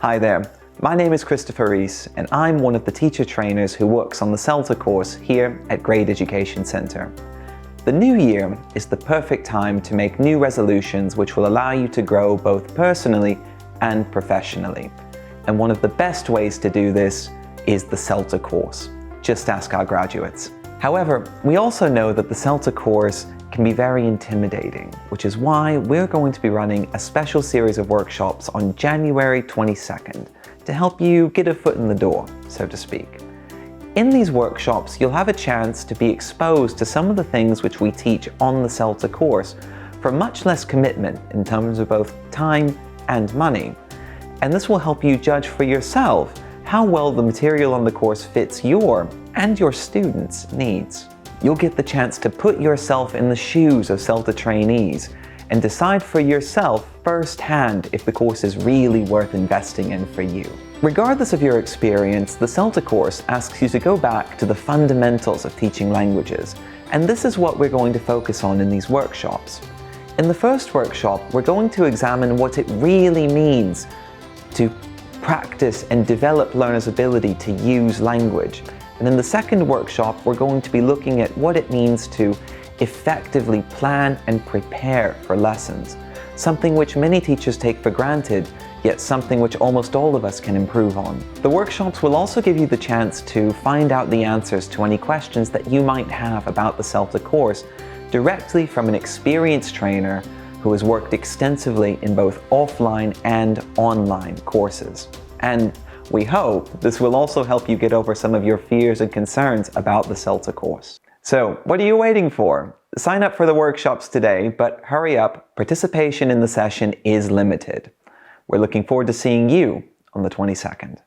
Hi there, my name is Chris Reese and I'm one of the teacher trainers who works on the CELTA course here at Grade Education Centre. The new year is the perfect time to make new resolutions which will allow you to grow both personally and professionally. And one of the best ways to do this is the CELTA course. Just ask our graduates. However, we also know that the CELTA course can be very intimidating, which is why we're going to be running a special series of workshops on January 22nd to help you get a foot in the door, so to speak. In these workshops, you'll have a chance to be exposed to some of the things which we teach on the CELTA course for much less commitment in terms of both time and money. And this will help you judge for yourself how well the material on the course fits your and your students' needs. You'll get the chance to put yourself in the shoes of CELTA trainees and decide for yourself firsthand if the course is really worth investing in for you. Regardless of your experience, the CELTA course asks you to go back to the fundamentals of teaching languages, and this is what we're going to focus on in these workshops. In the first workshop, we're going to examine what it really means to practice and develop learners' ability to use language. And in the second workshop, we're going to be looking at what it means to effectively plan and prepare for lessons, something which many teachers take for granted, yet something which almost all of us can improve on. The workshops will also give you the chance to find out the answers to any questions that you might have about the CELTA course directly from an experienced trainer who has worked extensively in both offline and online courses. And we hope this will also help you get over some of your fears and concerns about the CELTA course. So, what are you waiting for? Sign up for the workshops today, but hurry up, participation in the session is limited. We're looking forward to seeing you on the 22nd.